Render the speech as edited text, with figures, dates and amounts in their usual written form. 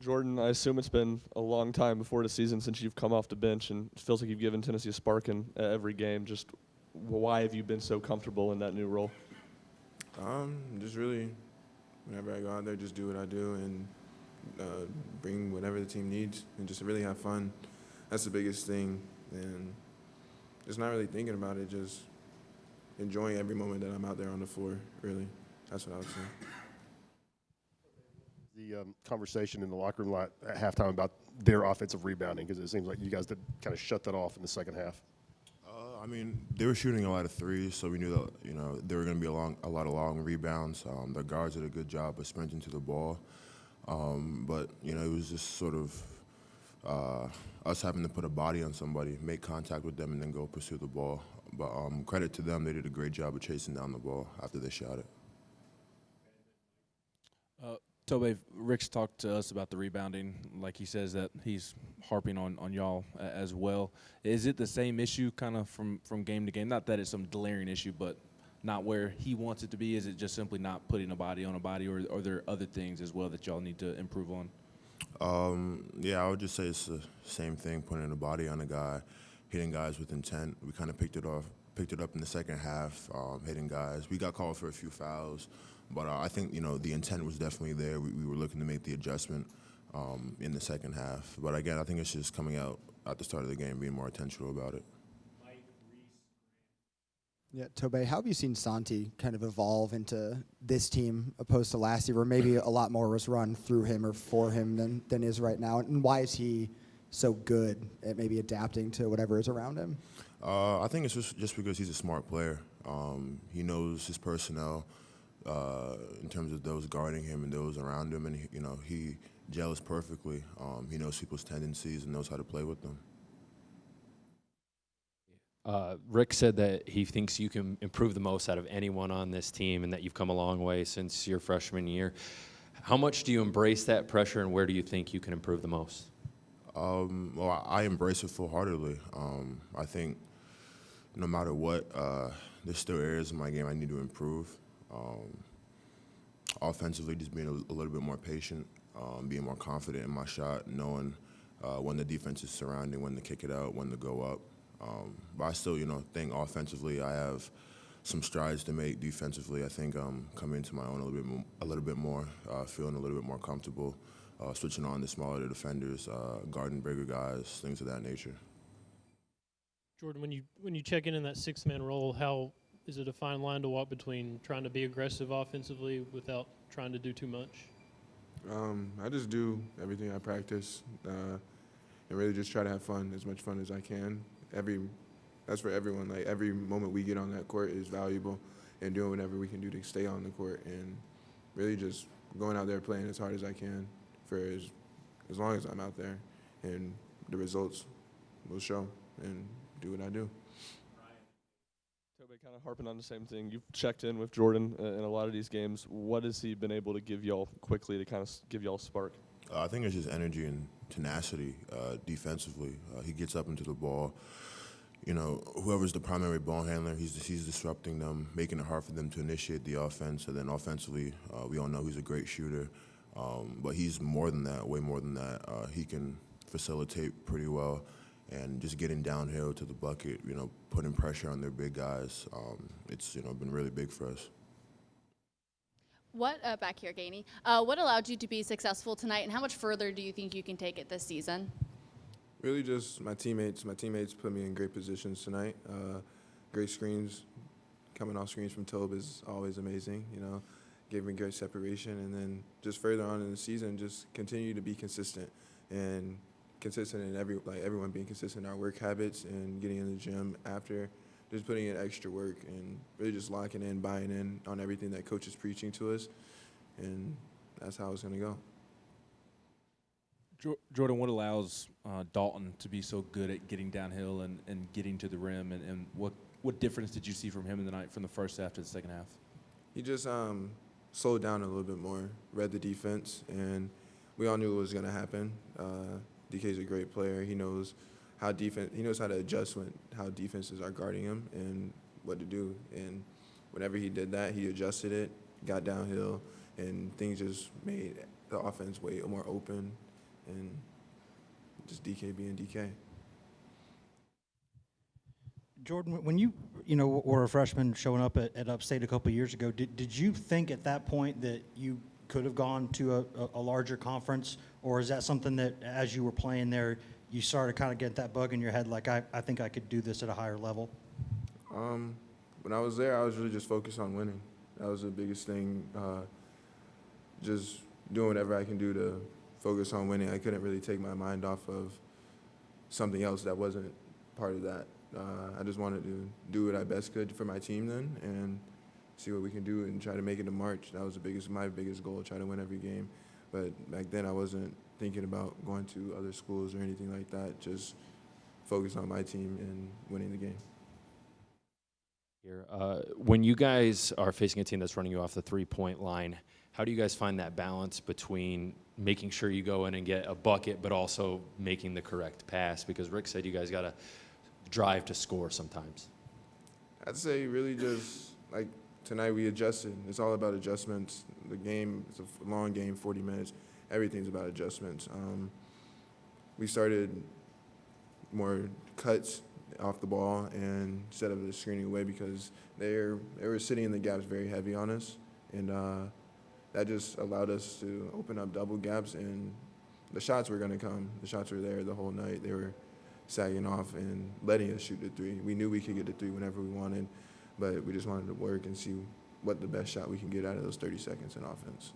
Jordan, I assume it's been a long time before the season since you've come off the bench, and it feels like you've given Tennessee a spark in every game. Just why have you been so comfortable in that new role? Just really, whenever I go out there, just do what I do and bring whatever the team needs and just really have fun. That's the biggest thing. And just not really thinking about it, just enjoying every moment that I'm out there on the floor, really. That's what I would say. The conversation in the locker room at halftime about their offensive rebounding, because it seems like you guys did kind of shut that off in the second half. I mean, they were shooting a lot of threes, so we knew that there were going to be a lot of long rebounds. The guards did a good job of sprinting to the ball, but it was just sort of us having to put a body on somebody, make contact with them, and then go pursue the ball. But credit to them, they did a great job of chasing down the ball after they shot it. Tobe, Rick's talked to us about the rebounding. Like he says that he's harping on y'all as well. Is it the same issue kind of from game to game? Not that it's some glaring issue, but not where he wants it to be? Is it just simply not putting a body on a body, or are there other things as well that y'all need to improve on? Yeah, I would just say it's the same thing, putting a body on a guy, hitting guys with intent. We kind of picked it up in the second half, hitting guys. We got called for a few fouls. But I think, the intent was definitely there. We were looking to make the adjustment in the second half. But again, I think it's just coming out at the start of the game, being more intentional about it. Yeah, Tobe, how have you seen Santi kind of evolve into this team opposed to last year, where maybe a lot more was run through him or for him than is right now? And why is he so good at maybe adapting to whatever is around him? I think it's just because he's a smart player. He knows his personnel. In terms of those guarding him and those around him, and he gels perfectly. He knows people's tendencies and knows how to play with them. Rick said that he thinks you can improve the most out of anyone on this team, and that you've come a long way since your freshman year. How much do you embrace that pressure, and where do you think you can improve the most? Well, I embrace it full-heartedly. I think no matter what, there's still areas in my game I need to improve. Offensively, just being a little bit more patient, being more confident in my shot, knowing when the defense is surrounding, when to kick it out, when to go up. But I still, think offensively I have some strides to make. Defensively, I think I'm coming into my own a little bit more, feeling a little bit more comfortable, switching on to smaller defenders, guarding bigger guys, things of that nature. Jordan, when you check in that sixth-man role, how is it a fine line to walk between trying to be aggressive offensively without trying to do too much? I just do everything I practice and really just try to have fun, as much fun as I can. That's for everyone. Like, every moment we get on that court is valuable, and doing whatever we can do to stay on the court, and really just going out there playing as hard as I can for as long as I'm out there, and the results will show, and do what I do. Tobe, kind of harping on the same thing. You've checked in with Jordan in a lot of these games. What has he been able to give y'all quickly to kind of give y'all a spark? I think it's just energy and tenacity defensively. He gets up into the ball. Whoever's the primary ball handler, he's disrupting them, making it hard for them to initiate the offense. And then offensively, we all know he's a great shooter. But he's more than that, way more than that. He can facilitate pretty well. And just getting downhill to the bucket, putting pressure on their big guys, it's been really big for us. Back here, Gainey, what allowed you to be successful tonight, and how much further do you think you can take it this season? Really just my teammates. My teammates put me in great positions tonight. Great screens, coming off screens from Tobe is always amazing, gave me great separation. And then just further on in the season, just continue to be consistent and consistent in everyone being consistent in our work habits and getting in the gym after, just putting in extra work and really just locking in, buying in on everything that coach is preaching to us, and that's how it's going to go. Jordan, what allows Dalton to be so good at getting downhill and getting to the rim, and what difference did you see from him in the night from the first half to the second half? He just slowed down a little bit more, read the defense, and we all knew it was going to happen. DK's a great player. He knows how to adjust how defenses are guarding him and what to do. And whenever he did that, he adjusted it, got downhill, and things just made the offense way more open. and just DK being DK. Jordan, when you were a freshman showing up at Upstate a couple of years ago, did you think at that point that you could have gone to a larger conference, or is that something that as you were playing there, you started to kind of get that bug in your head, like I think I could do this at a higher level? When I was there, I was really just focused on winning. That was the biggest thing. Just doing whatever I can do to focus on winning. I couldn't really take my mind off of something else that wasn't part of that. I just wanted to do what I best could for my team then and see what we can do and try to make it to March. That was my biggest goal, try to win every game. But back then I wasn't thinking about going to other schools or anything like that, just focus on my team and winning the game. Here, when you guys are facing a team that's running you off the three-point line, how do you guys find that balance between making sure you go in and get a bucket but also making the correct pass? Because Rick said you guys got to drive to score sometimes. I'd say really just like tonight we adjusted. It's all about adjustments. The game, it's a long game, 40 minutes. Everything's about adjustments. We started more cuts off the ball and instead of the screening away because they were sitting in the gaps very heavy on us. And that just allowed us to open up double gaps, and the shots were going to come. The shots were there the whole night. They were sagging off and letting us shoot the three. We knew we could get the three whenever we wanted, but we just wanted to work and see what the best shot we can get out of those 30 seconds in offense.